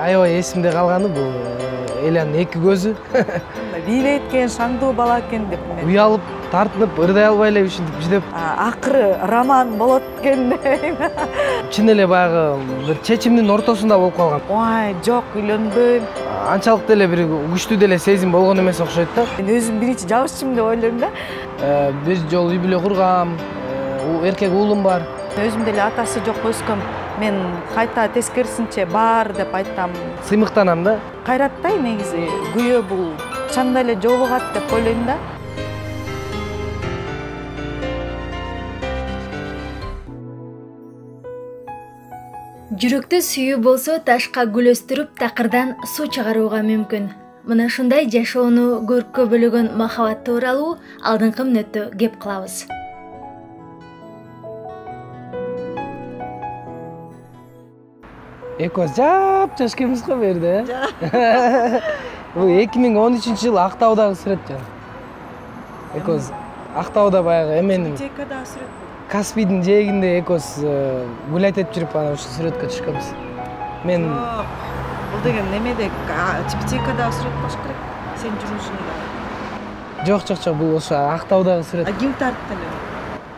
аябай эсимде калганы бул Элянын эки көзү. Бийлей эткен шаңдуу бала экен деп мен. Уялып, тартынып, ырдай албай эле ушинтип жүдөп. Акыры роман болот экен дейм. Чын эле баягы бир чечимдин ортосунда болуп калган. Ой, жок, үйлөнбөйм. Анчалык деле бир күчтүү деле сезим болгон эмес окшойт да. Мен өзүм биринчи жабышчым деп ойлойм да. Бир жолу үй бүлө кургам, эркек уулум бар. Өзүм деле атасы жок өскөм. Мен кайта тескерисинче бар деп айтам. Сыймыктанам да. Кайраттай негизи күйөө бул чанда эле жолугат деп ойлойм да. Жүрөктө сүйүү болсо ташка гүл өстүрүп, такырдан суу чыгарууга мүмкүн. Мына ушундай жашоону көрккө бөлөгөн махабат тууралуу алдыңкы мүнөттө кеп кылабыз. Экөөбүз жап-жаш экенбиз го берде. Бул 2013-жылы Актаудагы сүрөт жана. Экөөбүз Актауда баягы эменин Текада сүрөт. Каспийдин жээгинде экөөбүз гүл айтып жүрүп анан ушул сүрөткө түшкөнбүз. Мен Бул деген немеде Текада сүрөт болуш керек. Сен жүрүшүңдө. жок, бул ошо Актаудагы сүрөт. Ким тартты эле?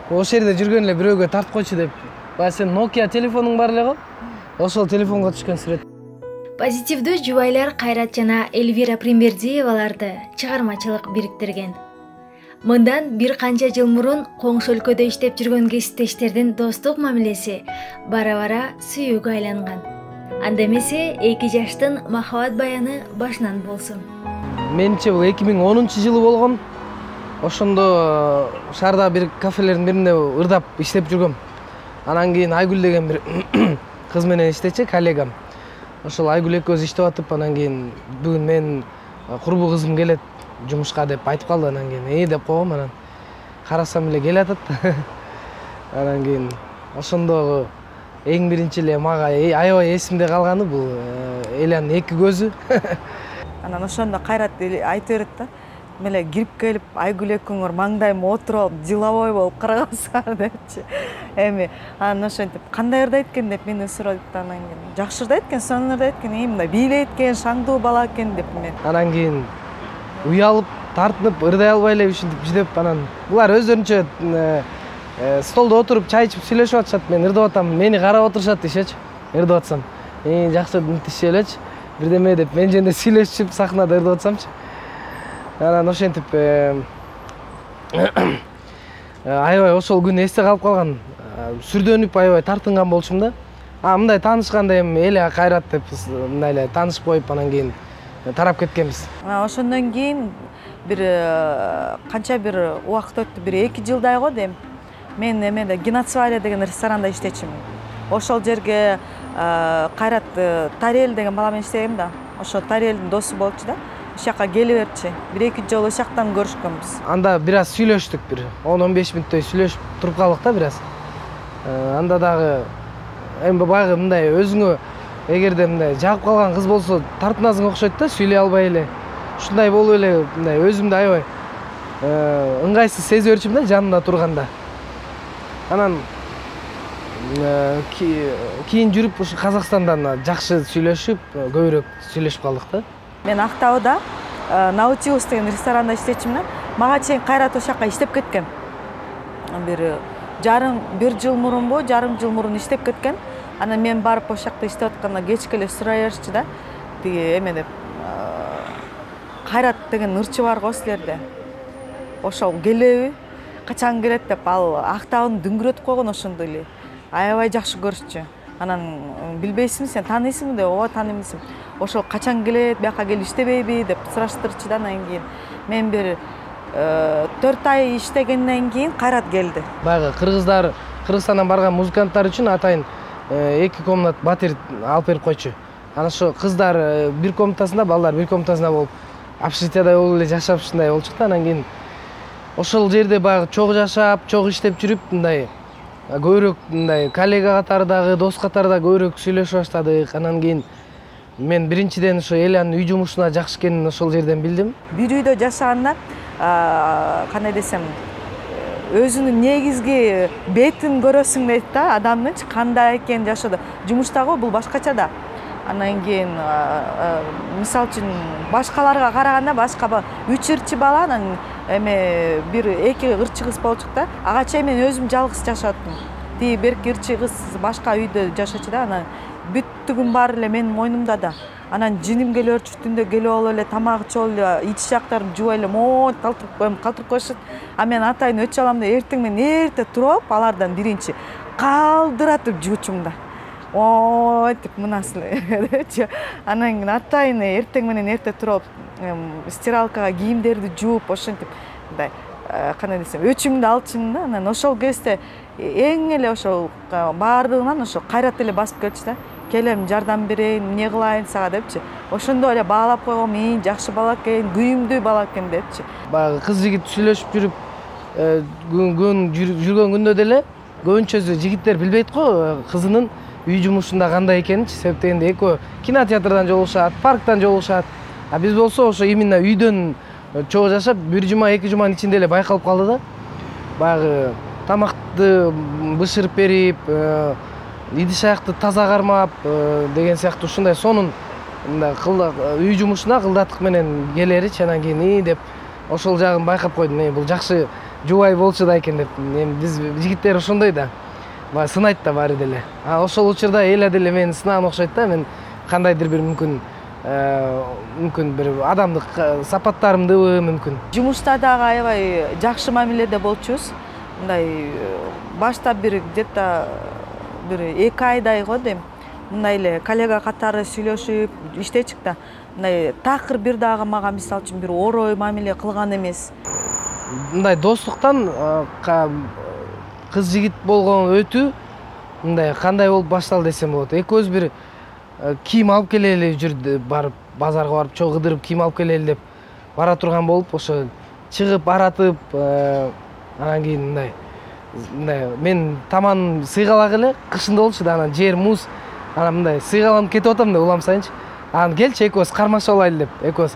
Ошол жерде жүргөн эле бирөөгө тартып койчу деп. Баягы сен Nokia телефонуң бар эле го? Ошол телефонго түшкөн сүрөт. Позитивдүү жубайлар Кайрат жана Эльвира Примбердиеваларды чыгармачылык бириктирген. Мындан бир канча жыл мурун коңшу өлкөдө иштеп жүргөн кесиптештердин достук мамилеси бара-бара сүйүүгө айланган. Анда эмесе эки жаштын махабат баяны башынан болсун. Менче бул 2010-жылы болгон. Ошондо шаарда бир кафелердин биринде ырдап иштеп жүргөм. Анан кийин Айгүл деген бир кыз менен иштечи, коллегам. Ошол Айгүл экөөбүз иштеп атып, анан кийин бүгүн мен курбу кызым келет жумушка деп айтып калды. Анан кийин деп койгом, анан карасам эле келе атат. Анан кийин ошондогу эң биринчи эле мага аябай эсимде калганы бул Элянын эки көзү. Анан ошондо Кайрат айтып берет да. Мен эле кирип келип, Айгүл экөөңөр маңдайыма отуруп алып, деловой болуп карагансыңар депчи. Эми анан ошентип кандай ырдайт экен деп мени сурайт. Анан кийин жакшы ырдайт экен, сонун ырдайт экен, мындай бийлей эткен шаңдуу бала экен деп мен. Анан кийин уялып, тартынып, ырдай албай эле ушинтип жүдөп, анан булар өздөрүнчө столдо отуруп чай ичип сүйлөшүп атышат. Мен ырдап атам, мени карап отурушат дешечи. Ырдап атсам, жакшы мынтишип элечи, бирдеме деп мен жөнүндө сүйлөшүп сахнада ырдап атсамчы. Анан ошентип аябай ошол күн эсте калып калган. Сүрдөнүп аябай тартынган болчумун да. Мындай таанышканда эми эле Кайрат деп мындай эле таанышып коюп анан кийин тарап кеткенбиз. Ошондон кийин бир канча бир убакыт өттү, бир 2 жылдай го дейм. Мен эмеде Геноцвалия деген ресторанда иштечимин. Ошол жерге Кайрат Тарел деген бала менен иштегем да. Ошо Тарелдин досу болчу да. Ошол жака келе берчи. 1-2 жолу ошол жактан көрүшкөнбүз. Анда бир аз сүйлөштүк, бир 10-15 мүнөттөй сүйлөшүп туруп калдык да бир аз. Анда дагы эми баягы мындай өзүңө эгерде мындай жагып калган кыз болсо тартынасың окшойт да, сүйлөй албай эле. Ушундай болуп эле мындай өзүмдү аябай ыңгайсыз сезип берчүмүн да жанында турганда. Анан кийин жүрүп ушу Казакстандан жакшы сүйлөшүп, көбүрөөк сүйлөшүп калдык да. Мен Актауда Наутилус деген ресторанда иштечимин. Мага чейин Кайрат ошол жака иштеп кеткен. Бир жыл мурун иштеп кеткен. Анан мен барып ошол жакта иштеп атканда кечке эле сурай берчи да. Тиги эме деп Кайрат деген ырчы бар го силерде. Ошол келеби? Качан келет деп ал Актауны дүңгүрөтүп койгон ошондой эле. Аябай жакшы көрүшчү. Анан билбейсиңби сен, тааныйсыңбы деп, ооба тааныйм десем. Ошол качан келет, бияка келип иштебейби деп сураштырчу да. Анан кийин мен бир 4 ай иштегенден кийин Кайрат келди. Баягы Кыргызстандан барган музыканттар үчүн атайын 2 комнат батир алып берип койчу. Анан ошо кыздар бир комнатасында, балдар бир комнатасында болуп, общежитияда болуп эле жашап ушундай болчу да. Анан кийин ошол жерде баягы чогуу жашап, чогуу иштеп жүрүп, мындай көбүрөөк мындай коллега катардагы, дос катарда көбүрөөк сүйлөшө баштадык. Анан кийин мен биринчиден ошо Элянын үй жумушуна жакшы экенин ошол жерден билдим. Бир үйдө жашаганда кандай десем, өзүнүн негизги бетин көрөсүң дейт да, адамдынчы кандай экен жашоодо. Жумуштагы бул башкача да. Анан кийин мисалы үчүн башкаларга караганда башка 3 ырчы бала анан эме бир 2 ырчы кыз болчук да. Ага чейин мен өзүм жалгыз жашаттым. Тиги берки ырчы кыз башка үйдө жашачу да. Анан бүттүгүн баары эле менин мойнумда да. Анан жиним келип түндө келип алып эле тамак ичип эле ич жактарын жууп эле моот калтырып коюшат. А мен атайын өчү алам деп эртең менен эрте туруп алардан биринчи калдыратып жуучумун да. Ой деп мынасы депчи. Анан кийин атайын эртең менен эрте туруп стиралкага кийимдерди жууп ошентип мындай кандай десем өчүмдү алчумун да. Анан ошол кезде эң эле ошол баардыгынан ошо кайрат эле басып келчү да. Келем жардам берейин, эмне кылайын сага депчи. Ошондо эле баалап койгом, жакшы бала экен, күйүмдүү бала экен депчи. Баягы кыз жигит сүйлөшүп жүрүп жүргөн күндө деле көбүнчөсү жигиттер билбейт го кызынын үй жумушунда кандай экенинчи. Себеп дегенде экөө кинотеатрдан жолугушат, парктан жолугушат. А биз болсо ошо именно үйдөн чогуу жашап, бир жума, 2 жуманын ичинде эле байкалып калды да. Баягы тамакты бышырып берип, идиш аякты таза кармап деген сыяктуу ушундай сонун мындай үй жумушуна кылдатык менен келеричи. Анан кийин деп ошол жагын байкап койдум. Бул жакшы жубай болчу да экен деп. Биз жигиттер ошондой да. Баягы сынайт да баары деле. А ошол учурда эла деле мени сынаган окшойт да. Мен кандайдыр бир мүмкүн бир адамдык сапаттарымдыбы мүмкүн. Жумушта дагы аябай жакшы мамиледе болчубуз. Мындай башта бир где-то бир 2 айдай го дейм. Мындай эле коллега катары сүйлөшүп иштечик да. Мындай такыр бир дагы мага мисалы үчүн бир орой мамиле кылган эмес. Мындай достуктан кыз жигит болгон өтүү мындай кандай болуп башталды десем болот. Экөөбүз бир кийим алып келели жүрдү, барып базарга барып чогуу кыдырып кийим алып келели деп бара турган болуп, ошо чыгып аратып, анан кийин мындай мен таман сыйгалак эле кышында болчу да. Анан жер муз, анан мындай сыйгаланып кетип атам да улам сайынчы. Анан келчи экөөбүз кармашып алайлы деп, экөөбүз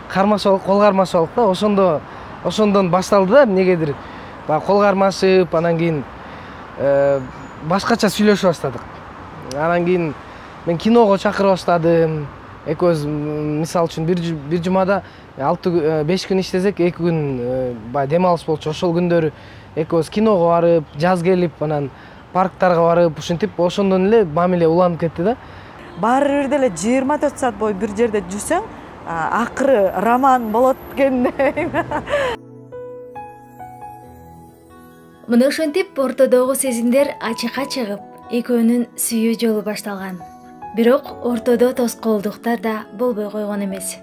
кармашып, кол кармашып алдык да. Ошондон башталды да эмнегедир. Баягы кол кармашып, анан кийин башкача сүйлөшүп баштадык. Анан кийин мен киного чакырып баштадым. Экөөбүз мисалы үчүн бир жумада 5 күн иштесек, 2 күн баягы дем алыш болчу. Ошол күндөрү экөөбүз киного барып, жаз келип, анан парктарга барып, ушинтип ошондон эле мамиле уланып кетти да. Баары бир деле 24 саат бою бир жерде жүрсөң, акыры роман болот экен дейм. Мына ошентип ортодогу сезимдер ачыкка чыгып, экөөнүн сүйүү жолу башталган. Бирок ортодо тоскоолдуктар да болбой койгон эмес.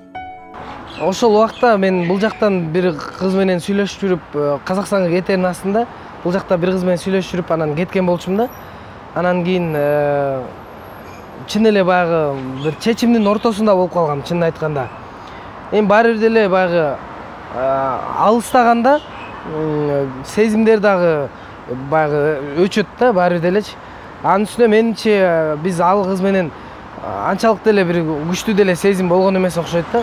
Ошол убакта мен бул жактан бир кыз менен сүйлөшүп жүрүп, Казакстанга кетердин астында бул жакта бир кыз менен сүйлөшүп жүрүп, анан кеткен болчумун да. Анан кийин чын эле баягы бир чечимдин ортосунда болуп калгам, чынын айтканда. Баары бир деле баягы алыстаганда сезимдер дагы баягы өчөт да, баары бир делечи. Анын үстүнө менимче биз ал кыз менен анчалык деле бир күчтүү деле сезим болгон эмес окшойт да.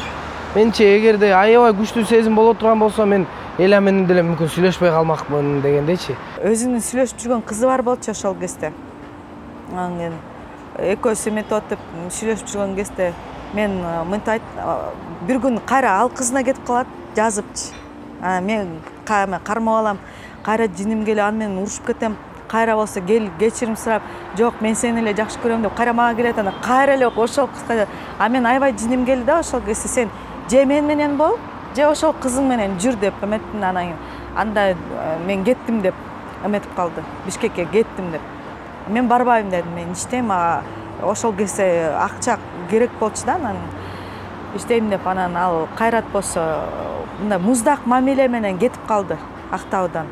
Менимче эгерде аябай күчтүү сезим боло турган болсо, мен эла менен деле мүмкүн сүйлөшпөй калмакмын дегендейчи. Өзүнүн сүйлөшүп жүргөн кызы бар болчу ошол кезде. Анан экөөсү эметип атып сүйлөшүп жүргөн кезде мен мынтип бир күн кайра ал кызына кетип калат, жазыпчы. Мен кармап алам, кайра жиним келип аны менен урушуп кетем. Кайра болсо кел кечирим сурап, жок мен сени эле жакшы көрөм деп кайра мага келет. Анан кайра эле ошол кызга, мен аябай жиним келди да ошол кезде, сен же мен менен бол, же ошол кызың менен жүр деп эметтим. Анан анда мен кеттим деп эметип калды. Бишкекке кеттим деп. Мен барбайм дедим, мен иштейм, ошол кезде акча керек болчу да, анан иштейм деп. Анан ал Кайрат болсо мындай муздак мамиле менен кетип калды Актаудан.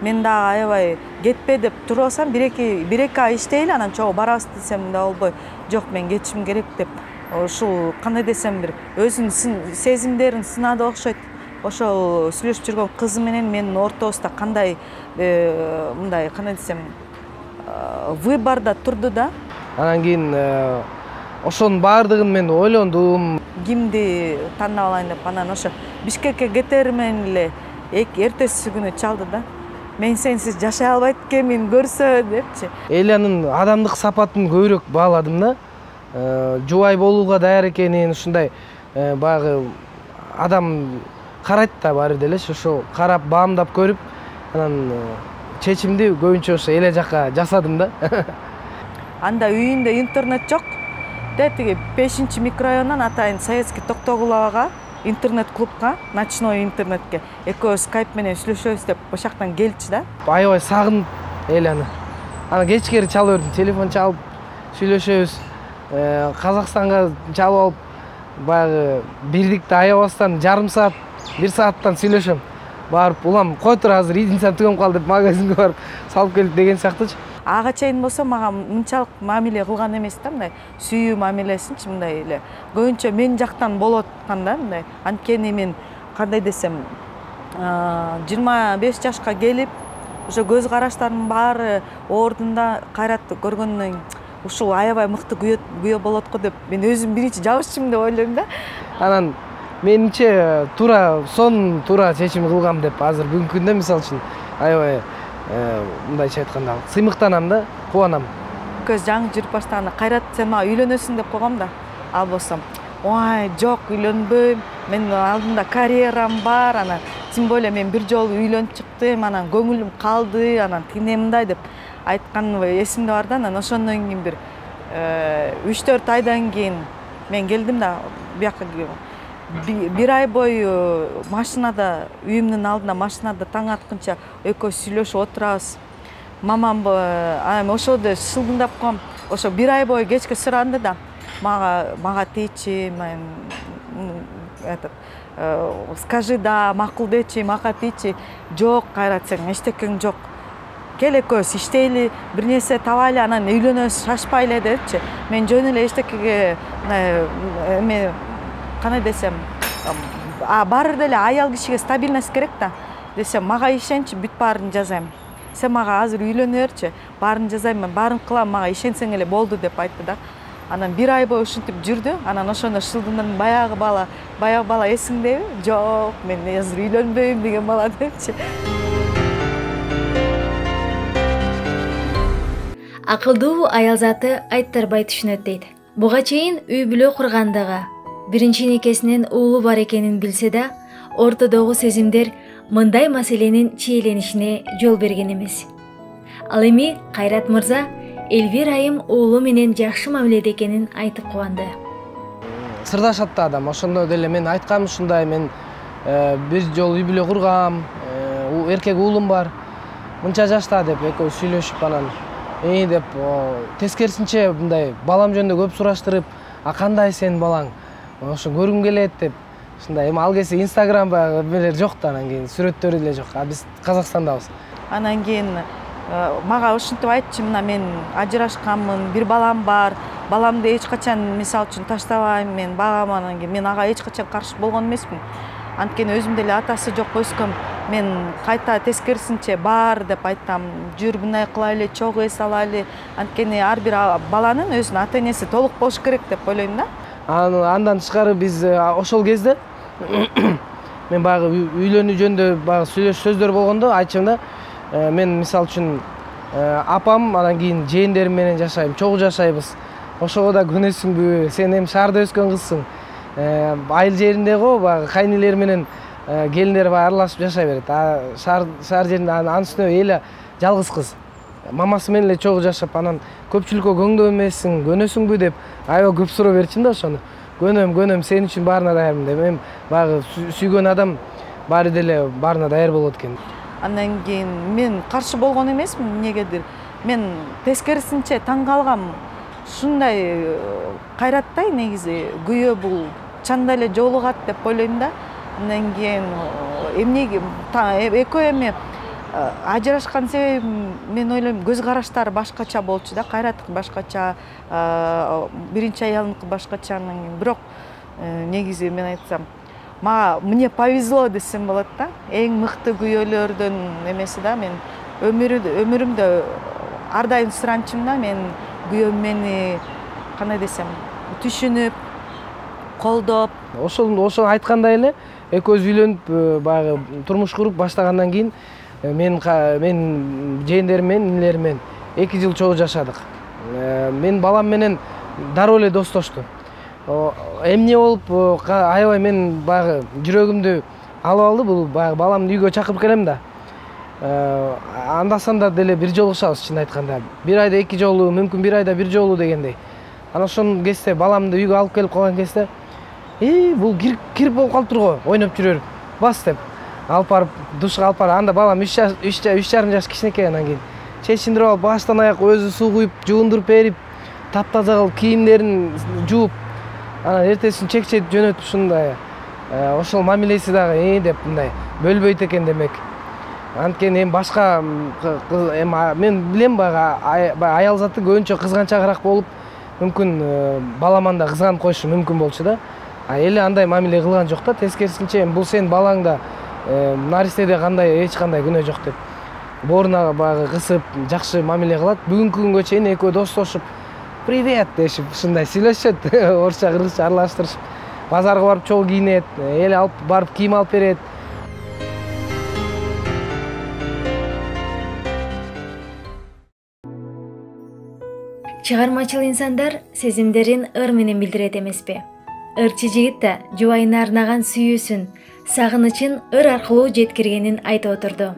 Мен дагы аябай кетпе деп туруп алсам, 1-2 ай иштейли, анан чогуу барабыз десем да болбой, жок мен кетишим керек деп. Ушул кандай десем бир өзүнүн сезимдерин сынады окшойт. Ошол сүйлөшүп жүргөн кызы менен менин ортобузда кандай мындай кандай десем выборда турду да. Анан кийин ошонун баардыгын мен ойлондум. Кимди тандап алайын деп, анан ошо Бишкекке кетери менен эле эртеси күнү чалды да. Мен сенсиз жашай албайт экенмин, көрсө депчи. Элянын адамдык сапатын көбүрөөк бааладым да. жубай болууга даяр экенин, ушундай баягы адам карайт да баары деле ошо карап баамдап көрүп, анан чечимди көбүнчө ошо эле жакка жасадым да. Анда үйүндө интернет жок. Тиги 5 микрорайонунан атайын Советский Токтогуловага интернет клубка, ночной интернетке экөөбүз скайп менен сүйлөшөбүз деп ошактан келчи да. Аябай сагынып эле аны. Аны кечкери чала бердим, телефон чалып сүйлөшөбүз. Казакстанга чалып алып, баягы бирдикте аябастан жарым саат, 1 сааттан сүйлөшөм. Барып, улам кой тур азыр идинсен түгөм калды деп магазинге барып салып келип деген сыяктуучу. Ага чейин болсо мага мынчалык мамиле кылган эмес да, мындай сүйүү мамилесинчи мындай эле. Көбүнчө мен жактан болуп аткан да, мындай. Анткени мен кандай десем, 25 жашка келип, ошо көз караштардын баары ордунда Кайратты көргөндөн ушул аябай мыкты күйөө болот го деп мен өзүм биринчи жабышчымын деп ойлойм да. Анан менимче туура чечим кылгам деп азыр бүгүнкү күндө мисалы үчүн аябай мындайча айтканда сыймыктанам да, кубанам. Көз жаңы жүрүп баштаганда Кайрат сен мага үйлөнөсүң деп койгом да. Ал болсом, ой, жок, үйлөнбөйм. Мен алдымда карьерам бар, анан тем более мен бир жолу үйлөнүп чыктым, анан көңүлүм калды, анан тине мындай деп айтканым эсимде бар да. Анан ошондон кийин бир 3-4 айдан кийин мен келдим да, бияка бир ай бою машинада, үйүмдүн алдында машинада таң атканча экөөбүз сүйлөшүп отурабыз. Мамам ошодо шылдыңдап коем. Ошо бир ай бою кечке суранды да. Мага тийчи, скажи да, макул дечи, мага тийчи. Жок, Кайрат, сен эчтекең жок. Кел экөөбүз иштейли, бир нерсе табайлы, анан үйлөнөбүз, шашпайлы депчи. Мен жөн эле эчтекеге эме кандай десем, баары деле аял кишиге стабильность керек да. Десем, мага ишенчи, бүт баарын жасайм. Сен мага азыр үйлөнө берчи, баарын жасайм, мен баарын кылам, мага ишенсең эле болду деп айтты да. Анан бир ай бою ушинтип жүрдү. Анан ошондо шылдымдан баягы бала эсиңдеби? Жок, мен азыр үйлөнбөйм деген бала депчи. Акылдуу аял заты айттарбай түшүнөт дейт. Буга чейин үй бүлө кургандыгы, биринчи некесинен уулу бар экенин билсе да, ортодогу сезимдер мындай маселенин чийленишине жол берген эмес. Ал эми Кайрат мырза Эльвира айым уулу менен жакшы мамиледе экенин айтып кубанды. Сырдашат да адам. Ошондо деле мен айткам ушундай, мен бир жолу үй бүлө кургам, эркек уулум бар. Мынча жашта деп экөөбүз сүйлөшүп анан деп тескерисинче мындай балам жөнүндө көп сураштырып, кандай сенин балаң? Ошо көргүм келет деп. Ушундай эми ал кезде Instagram эмелер жок да, анан кийин сүрөттөрү деле жок. Биз Казакстандабыз. Анан кийин мага ушинтип айтчы, мына мен ажырашканмын, бир балам бар. Баламды эч качан мисал үчүн таштабайм, мен багам, анан кийин мен ага эч качан каршы болгон эмесмин. Анткени өзүм деле атасы жок өскөм. Мен кайта тескерисинче бар деп айтам. Жүр мындай кылайлы, чогуу эс алайлы. Анткени ар бир баланын өзүнүн ата-энеси толук болуш керек деп ойлойм да. Андан тышкары биз ошол кезде мен баягы үйлөнүү жөнүндө баягы сөздөр болгондо айтчым да, мен мисал үчүн апам, анан кийин жээндерим менен жашайм, чогуу жашайбыз. Ошого да көнөсүңбү? Сен эми шаарда өскөн кызсың. Айыл жеринде го баягы кайнелер менен келиндер баягы аралашып жашай берет. Шаар жеринде анын үстүнө эли жалгыз кыз. Мамасы менен эле чогуу жашап, анан көпчүлүккө көңдөө эмессиң, көнөсүңбү деп аябай көп суроо берчим да ошону. Көнөм, сен үчүн баарына даярмын деп. Эми баягы сүйгөн адам баары деле баарына даяр болот экен. Андан кийин мен каршы болгон эмесмин, эмнегедир. Мен тескерисинче таң калгам. Ушундай Кайраттай негизи күйөө бул чанда эле жолугат деп ойлойм да. Андан кийин эмнеге экөө эми ажырашкан себебим, мен ойлойм, көз караштары башкача болчу да. Кайраттыкы башкача, биринчи аялыныкы башкача. Анан кийин бирок негизи мен айтсам, мага мне повезло десем болот да. Эң мыкты күйөөлөрдүн эмеси да. Мен өмүрүмдө ар дайым суранчым да, мен күйөөм мени кандай десем, түшүнүп, колдоп. Ошол айткандай эле экөөбүз үйлөнүп баягы турмуш куруп баштагандан кийин мен жээндерим менен, инилерим менен 2 жыл чогуу жашадык. Мен балам менен дароо эле достошту. Эмне болуп аябай мен баягы жүрөгүмдү алып алды. Бул баягы баламды үйгө чакырып келем да. Анда-санда деле бир жолугушабыз чын айтканда. Бир айда 2 жолу, мүмкүн бир айда бир жолу дегендей. Ana ошон кезде баламды үйгө алып келип калган кезде, бул кирип болуп калыптыр го, ойноп жүрөр. Бас деп алып барып душка алып барып, анда балам 3,5 жаш кичинекей, анан кийин чечиндирип алып баштан аяк өзү суу куюп, жуундуруп берип, таптаза кылып, кийимдерин жууп, анан эртесин чекчетип жөнөтүп ушундай. Ошол мамилеси дагы деп мындай бөлбөйт экен демек. Анткени эми башка мен билем баягы аял заты көбүнчө кызганчагыраак болуп, мүмкүн баламан да кызганып коюшу мүмкүн болчу да. Эле андай мамиле кылган жок да, тескерисинче бул сенин балаң да, наристеде кандай эч кандай күнөө жок деп. Бооруна баягы кысып, жакшы мамиле кылат. Бүгүнкү күнгө чейин экөө достошуп, привет дешип, ушундай сүйлөшөт, орусча кыргызча аралаштырышып. Базарга барып чогуу кийинет, эле алып барып кийим алып берет. Чыгармачыл инсандар сезимдерин ыр менен билдирет эмеспи? Ырчы жигит да жубайына арнаган сүйүүсүн, сагынычын ыр аркылуу жеткиргенин айтып отурду.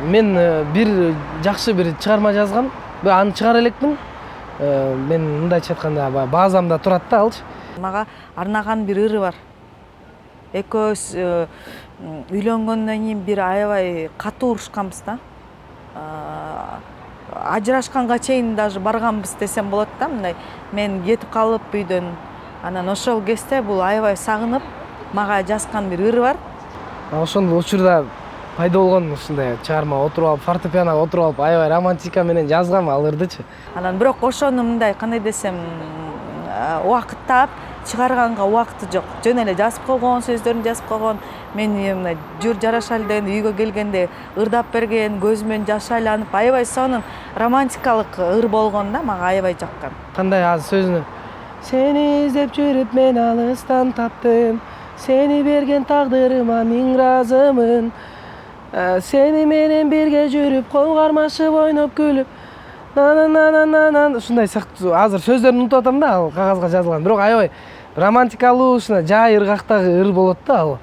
Мен бир жакшы бир чыгарма жазгам. Аны чыгара элекмин. Мен мындайча айтканда базамда турат да алчы. Мага арнаган бир ыры бар. Экөөбүз үйлөнгөндөн кийин бир аябай катуу урушканбыз да. Ажырашканга чейин даже барганбыз десем болот да, мындай. Мен кетип калып үйдөн, анан ошол кезде бул аябай сагынып, мага жазган бир ыры бар. Ошондо учурда пайда болгон ушундай чыгарма, отуруп алып, фортепианога отуруп алып, аябай романтика менен жазгам ал ырдычы. Анан бирок ошону мындай, кандай десем, убакыттап чыгарганга убакыты жок. Жөн эле жазып койгон, сөздөрүн жазып койгон. Мен мындай жүр жарашайлы дегенде үйгө келгенде ырдап берген, көзүмөн жаш айланып, аябай сонун романтикалык ыр болгон да, мага аябай жаккан. Кандай азыр сөзүнө сени издеп жүрүп мен алыстан таптым, сени берген тагдырыма миң ыраазымын, сени менен бирге жүрүп кол кармашып ойноп күлүп, нананананан, ушундай сыяктуу. Азыр сөздөрүн унутуп атам да, ал кагазга жазылган. Бирок аябай романтикалуу, ушундай жай ыргактагы ыр болот да ал.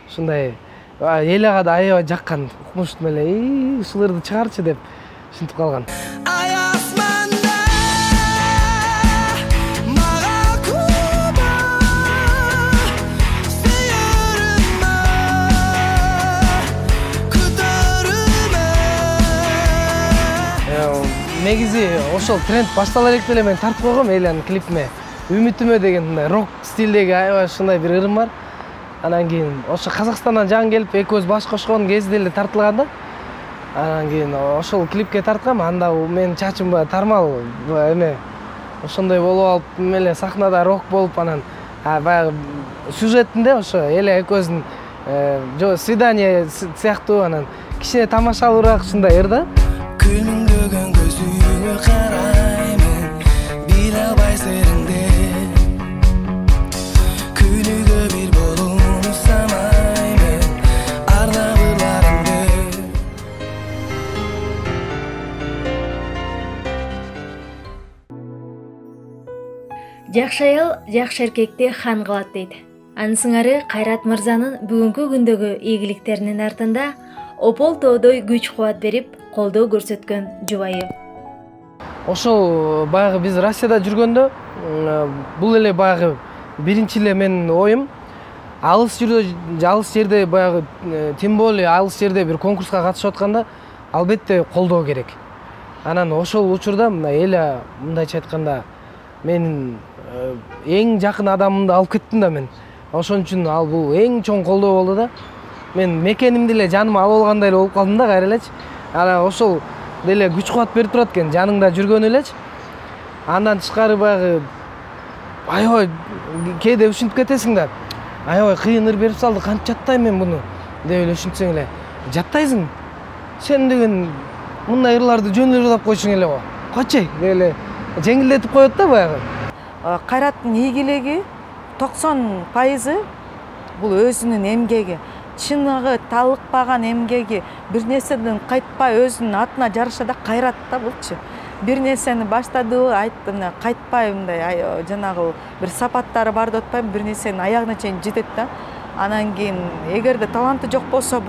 Ушундай эл ага да аябай жаккан. Укмуштум эле, ушул ырды чыгарчы деп ушинтип калган. Негизи ошол тренд баштала элек деле мен тартып койгом элен клипиме. Үмүтүмө деген мындай рок стилдеги аябай ушундай бир ырым бар. Анан кийин ошо Казакстандан жан келип экөөбүз баш кошкон кезде эле тартылган да. Анан кийин ошол клипке тарткам, анда менин чачым тармал эме ошондой болуп алып, эле сахнада рок болуп, анан баягы сюжетинде ошо эле экөөбүздүн свидание сыяктуу, анан кичине тамашалуураак ушундай ыр да. Күлмүңдөгөн көзүңө караймын, биле албай сериңде. Күнүгө бир болууну самаймын, ардагырларымды. Жакшы аял жакшы эркекти хан кылат дейт. Анын сыңары Кайрат мырзанын бүгүнкү күндөгү ийгиликтеринин артында опол тоодой күч кубат берип, колдоо көрсөткөн жубайы. Ошол баягы биз Россияда жүргөндө, бул эле баягы биринчи эле менин оюм. Алыс жерде баягы, тем более алыс жерде бир конкурска катышып атканда, албетте колдоо керек. Анан ошол учурда эле мындайча айтканда менин эң жакын адамымды алып кеттим да мен. Ошон үчүн ал бул эң чоң колдоо болду да. Мен мекенимди эле жаныма алып алгандай эле болуп калдым да кайра элечи. Анан ошол деле күч кубат берип турат экен жаныңда жүргөнү элечи. Андан тышкары баягы аябай кээде ушинтип кетесиң да. Аябай кыйын ыр берип салды, кантип жаттайм мен буну деп эле ушинтсең эле. Жаттайсың. Сен деген мындай ырларды жөн эле ырдап койчуң эле го. Койчу деп эле жеңилдетип коет да баягы. Кайраттын ийгилиги 90% бул өзүнүн эмгеги. Чыныгы талыкпаган эмгеги, бир нерседен кайтпай өзүнүн атына жараша да кайрат да булчу. бир нерсени баштадыбы айтты, мына кайтпай мындай жанагы бир сапаттары бар деп атпайбы, бир нерсенин аягына чейин жетет да. Анан кийин эгерде таланты жок болсо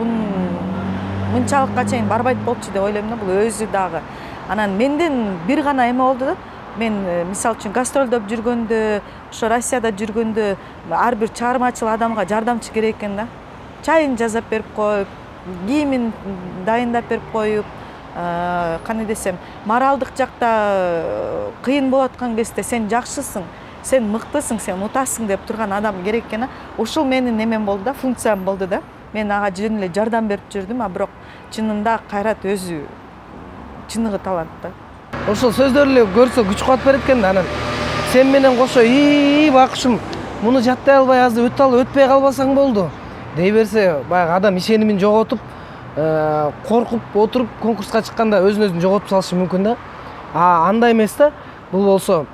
мынчалыкка чейин барбайт болчу деп ойлойм да, бул өзү дагы. Анан менден бир гана эме болду да. Мен мисалы үчүн гастролдоп жүргөндө, ошо Россияда жүргөндө ар бир чыгармачыл адамга жардамчы керек экен да. Чайын жасап берип коюп, кийимин дайындап берип коюп, кандай десем, моралдык жакта кыйын болуп аткан кезде сен жакшысың, сен мыктысың, сен утасың деп турган адам керек экен. Ушул менин эмем болду да, функциям болду да. Мен ага жөн эле жардам берип жүрдүм, а бирок чынында Кайрат өзү чыныгы талант да. Ошол сөздөр эле көрсө күч кубат берет экен да. Анан сен менен кошо бакышым, муну жаттай албай азыр өтпөй калбасаң болду дей берсе, баягы адам ишенимин жоготуп, коркуп отуруп конкурска чыкканда өзүн жоготуп салышы мүмкүн да. Андай эмес да. Бул болсо,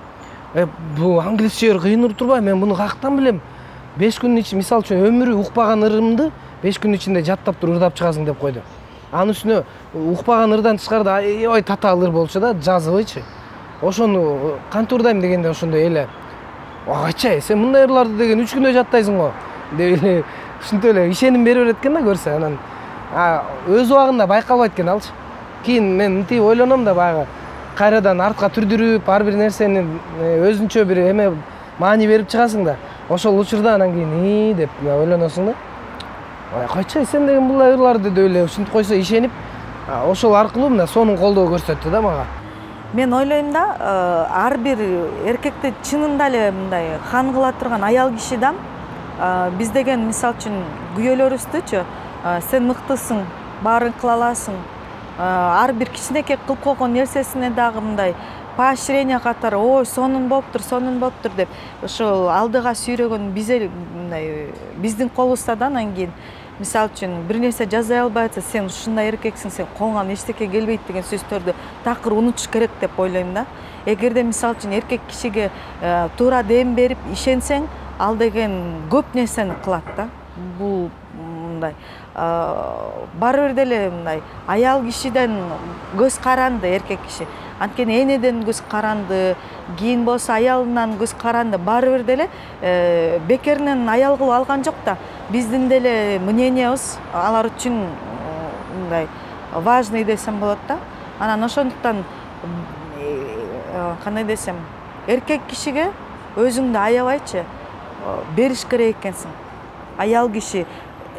бул англисче кыйын турбай, мен муну каяктан билем? 5 күнүн ичинде, мисалы үчүн өмүрү укпаган ырымды 5 күнүн ичинде жаттап туруп ырдап чыгасың деп койду. Анын үстүнө укпаган ырдан тышкарыда аябай татаал ыр болчу да, жазыбайчы. Ошону кантип ырдайм дегенде ошондой эле. Качай, сен мындай ырларды деген 3 күндө жаттайсың го деп эле ушинтип эле ишеним бере берет экен да көрсө. Анан өз убагында байкалбайт экен алчы. Кийин мен мынтип ойлоном да, баягы кайрадан артка түрдүрүп, ар бир нерсени өзүнчө бир эме маани берип чыгасың да. Ошол учурда анан кийин деп ойлоносуң да. Качай, сен деген булай ырларды деп эле ушинтип койсо ишенип, ошол аркылуу мына сонун колдоо көрсөттү да мага. Мен ойлойм да, ар бир эркекти чынында эле мындай хан кыла турган аял киши да, биз деген мисалы үчүн күйөөлөрүбүздүчү, сен мыктысың, баарын кыла аласың. Ар бир кичинекей кылып койгон нерсесине дагы мындай поощрение катары, ой, сонун болуптур деп ошол алдыга сүйрөгөн мындай биздин колубузда да. Анан кийин мисалы үчүн бир нерсе жазбай албайсың, сен ушундай эркексиң, сен колуңан эчтеке келбейт деген сөздөрдү такыр унутуш керек деп ойлойм да. Эгерде мисалы үчүн эркек кишиге туура дем берип ишенсең, ал деген көп нерсени кылат да. Бул мындай баары бир деле мындай аял кишиден көз каранды эркек киши. Анткени энеден көз каранды, кийин болсо аялынан көз каранды, баары бир деле бекеринен аял кылып алган жок да. Биздин деле мнениябыз алар үчүн мындай важный десем болот да. Анан ошондуктан кандай десем, эркек кишиге өзүңдү аябайчы бериш керек экенсиң. Аял киши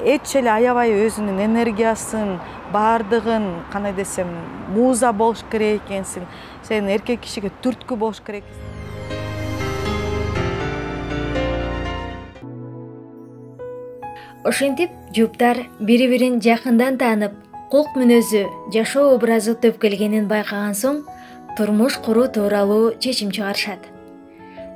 эч эле аябай өзүнүн энергиясын, баардыгын кандай десем, муза болуш керек экенсиң. Сен эркек кишиге түрткү болуш керек. Ошентип жуптар бири-бирин жакындан таанып, кулк мүнөзү, жашоо образы төп келгенин байкаган соң, турмуш куруу тууралуу чечим чыгарышат.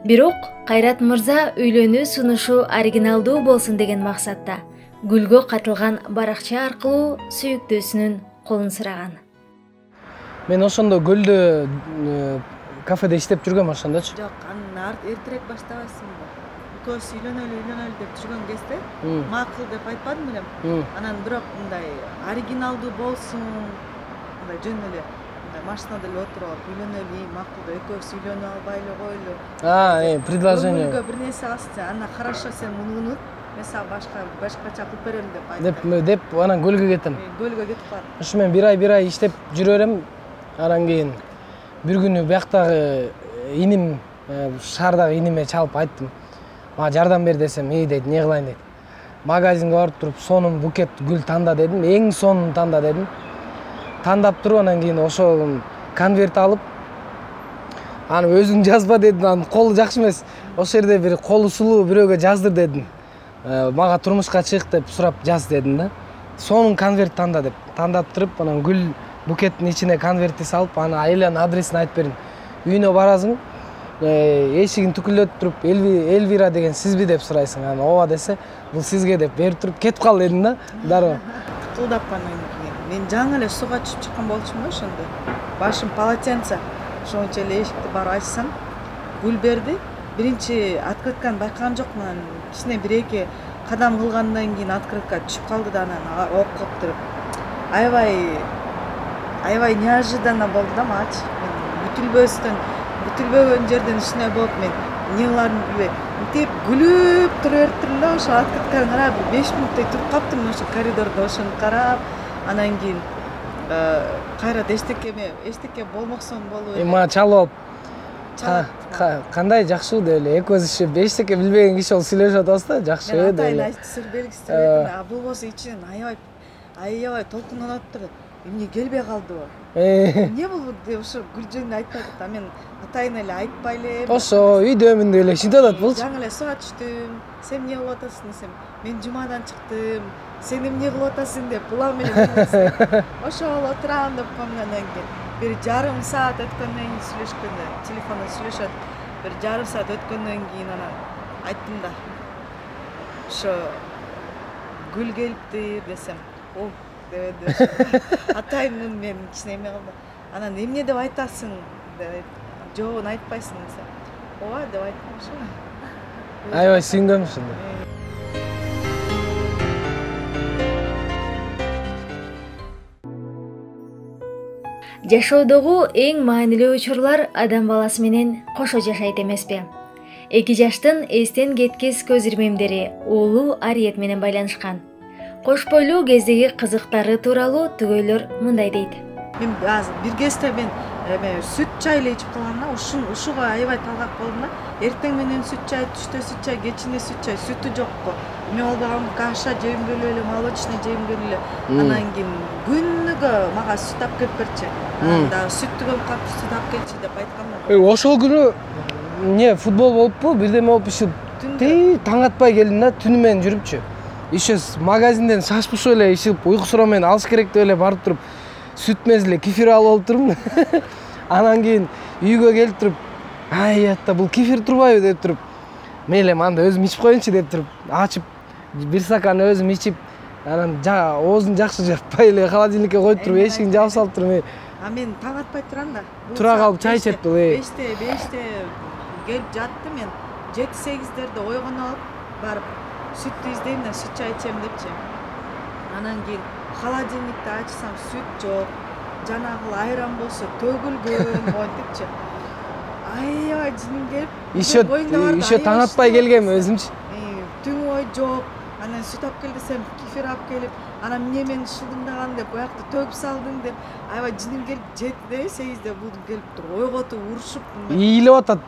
Бирок Кайрат мырза үйлөнүү сунушу оригиналдуу болсун деген максатта гүлгө катылган баракча аркылуу сүйүктүүсүнүн колун сураган. Мен ошондо Гөлдө кафеде иштеп жүргөм ошондочу. Жок, андан эртерээк баштабайсыңбы? Экөөбүз үйлөнөлү деп жүргөн кезде макул деп айтпадым белем. Анан бирок мындай оригиналдуу болсун, мындай жөн эле машинада эле отуруп алып үйлөнөлү, макул экөөбүз үйлөнүп албайлы койлу. Предложение. Өмүргө бир нерсе алсаң, ана хорошо, сен муну унут, мен сага башкача кылып берем деп айтты. Деп анан Гөлгө кеттим. Гөлгө кетип калдым. Ошо мен бир ай иштеп жүрө берем. Анан кийин бир күнү бияктагы иним, шаардагы иниме чалып айттым. Мага жардам бер десем, дейт, эмне кылайын дейт. Магазинге барып туруп, сонун букет гүл танда дедим, эң сонун танда дедим. Тандап туруп, анан кийин ошол конверт алып, аны өзүң жазба дедим, анын колу жакшы эмес. Ошол жерде бир колу сулуу бирөөгө жаздыр дедим. Мага турмушка чык деп сурап жаз дедим да. Сонун конверт танда деп. Тандап туруп, анан гүл букеттин ичине конвертти салып, аны айланын адресин айтып бердим. Үйүнө барасың, эшигин түкүлөтүп туруп, Элвира деген сизби деп сурайсың. Анан ооба десе, бул сизге деп берип туруп кетип кал дедим да. Дароо. Тыкылдап анан кийин мен жаңы эле сууга түшүп чыккан болчумун да ошондо. Башым полотенце. Ошончо эле эшикти барып ачсам, гүл берди. Биринчи открытканы байкаган жокмун. Анан кичине бир-эки кадам кылгандан кийин открытка түшүп калды да, анан окуп туруп. Аябай неожиданно болду да мачы. бүтүлбөгөн жерден ичине болуп мен эмне кыларымды билбей мынтип күлүп тура бериптирмин да, ошо открытканы карап 5 мүнөттөй туруп калыптырмын ошо коридордо, ошону карап, анан кийин кайрадан эчтеке болмоксон болуп эле. Мага чалып алып. Кандай жакшы деп эле экөөбүз иши эчтеке билбеген киши болуп сүйлөшүп атабыз да, жакшы деп Атайын эле. айтып белгисиз эле, а болбосо ичинен аябай толкунданып атыптыр. Эмне келбей калдыбы? Эмне болду деп ошо Гүлжан айтып атат. А мен атайын эле айтпай эле. Ошо үйдөмүн деп эле ишинтип атат болчу. Жаңы эле суга түштүм. Сен эмне кылып атасың десем, мен жумадан чыктым. Сен эмне кылып атасың деп булам менен ошол отурам деп коюм. Анан кийин бир жарым саат өткөндөн кийин сүйлөшкөндө, телефондо сүйлөшөт. Бир жарым саат өткөндөн кийин анан айттым да. Ошо Гүл келиптир десем, о деп атайын мен кичине эме кылдым. Анан эмне деп айтасың деп, жок айтпайсың десем, ооба деп айттым ошо. Аябай сүйүнгөм ушунда. Жашоодогу эң маанилүү учурлар адам баласы менен кошо жашайт эмеспи? 2 жаштын эстен кеткис көз ирмемдери уулу Ариет менен байланышкан. Кош бойлуу кездеги кызыктары тууралуу түгөйлөр мындай дейт. Мен бир кезде мен сүт чай эле ичип калгам да, ушуга аябай талгак болдум да. Эртең менен сүт чай, түштө сүт чай, кечинде сүт чай, сүтү жокко. Эме болбаган каша жегим келип эле, молочный жегим келип эле. Анан кийин күнүгө мага сүт алып келип берчи. Анан дагы сүт түгөп калып, сүт алып келчи деп айткам да. Ошол күнү эмне футбол болуппу, бирдеме болуп иши таң атпай келдим да, түнү менен жүрүпчү. Иши магазинден шашпышып эле ишип уйку суроо менен алыш керек деп эле барып туруп сүт менен эле кефир алып алып турмун. Анан кийин үйгө келип туруп, ай атта бул кефир турбайбы деп туруп, мейли анда өзүм ичип коеюнчу деп туруп, ачып бир стакан өзүм ичип, анан оозун жакшы жаппай эле холодильникке коюп туруп, эшигин жаап салып турмун. А мен таң атпай турам да. Тура калып чай ичет бул. 5-те келип жаттым мен. 7-8-дерде ойгоно алып барып сүттү издейм да, сүт чай ичем депчи. Анан кийин холодильникти ачсам сүт жок. Жанагы айран болсо төгүлгөн монтипчи. Аябай жиним келип, иши таң атпай келгем өзүмчү. Түн ой жок. Анан сүт алып кел десем, кефир алып келип, анан эмне мен шылдыңдаган деп, буякта төгүп салдың деп, аябай жиним келип, 7-де 8-де булдум келип туруп, ойготуп урушуп. Ийилип атат.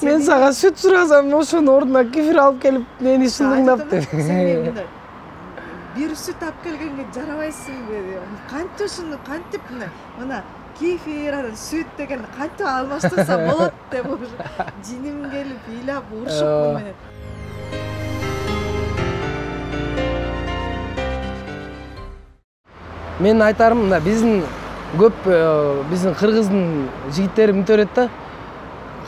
Мен сага сүт сурасам, ошонун ордуна кефир алып келип, мени шылдыңдап деп. Бир сүт алып келгенге жарабайсыңбы деп. Канча ушуну кантип мына кефир, анан сүт деген канча алмаштырса болот деп жиним келип, ыйлап, урушуп бул менен. Мен айтарым мына биздин көп биздин кыргыздын жигиттери мынтип берет да.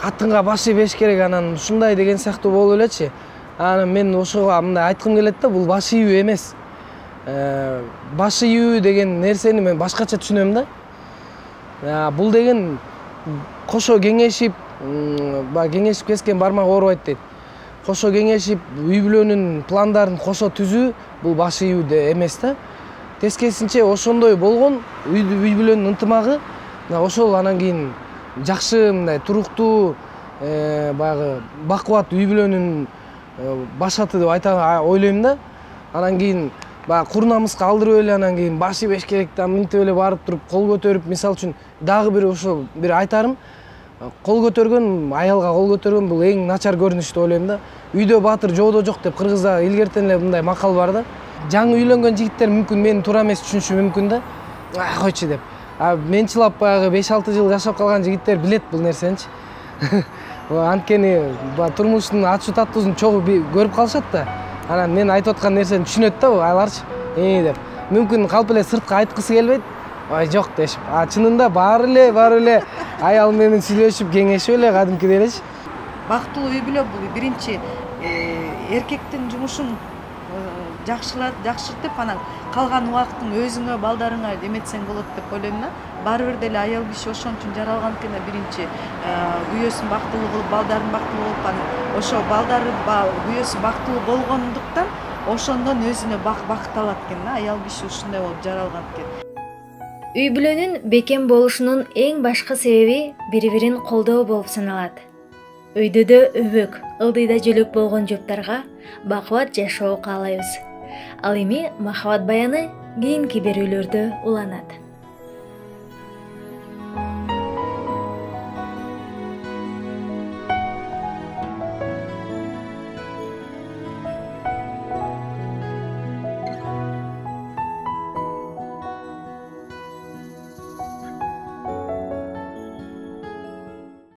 Катынга баш ийбеш керек, анан ушундай деген сыяктуу болуп элечи. Анан мен ошого мындай айткым келет да, бул баш ийүү эмес. Баш ийүү деген нерсени мен башкача түшүнөм да. Бул деген кошо кеңешип, кеңешип кескен бармак оорубайт дейт. Кошо кеңешип, үй бүлөнүн пландарын кошо түзүү бул баш ийүү эмес да. Тескерисинче ошондой болгон үй бүлөнүн ынтымагы, ошол анан кийин жакшы мындай туруктуу баягы бакубат үй бүлөнүн башаты деп ойлойм да. Анан кийин баягы кур намыска алдырып эле анан кийин баш ийбеш керек да, мынтип эле барып туруп кол көтөрүп, мисалы үчүн дагы бир ошол бир айтарым, кол көтөргөн, аялга кол көтөргөн бул эң начар көрүнүш деп ойлойм да. Үйдө баатыр жоодо жок деп кыргызда илгертен эле мындай макал бар да. Жаңы үйлөнгөн жигиттер мүмкүн мени туура эмес түшүнүшү мүмкүн да. Койчу деп. Менчилап баягы 5-6 жыл жашап калган жигиттер билет бул нерсеничи. Анткени турмуштун ачуу таттуусун чогуу көрүп калышат да. Анан мен айтып аткан нерсени түшүнөт да аларчы. Деп. Мүмкүн калп эле сыртка айткысы келбейт. Жок дешип. Чынында баары эле аял менен сүйлөшүп, кеңешип эле кадимкидей элечи. Бактылуу үй бүлө бул биринчи эркектин жумушун жакшыртып, анан калган убакытын өзүңө, балдарыңа эметсең болот деп ойлойм да. Баары бир деле аял киши ошон үчүн жаралган экен да, биринчи күйөөсүн бактылуу кылып, балдарын бактылуу кылып, анан ошо балдары күйөөсү бактылуу болгондуктан ошондон өзүнө бакыт алат экен да. Аял киши ушундай болуп жаралган экен. Үй бүлөнүн бекем болушунун эң башкы себеби бири-бирин колдоо болуп саналат. Өйдөдө өбөк, ылдыйда жөлөк болгон жуптарга бакубат жашоо каалайбыз. Ал эми махабат баяны кийинки берүүлөрдө уланат.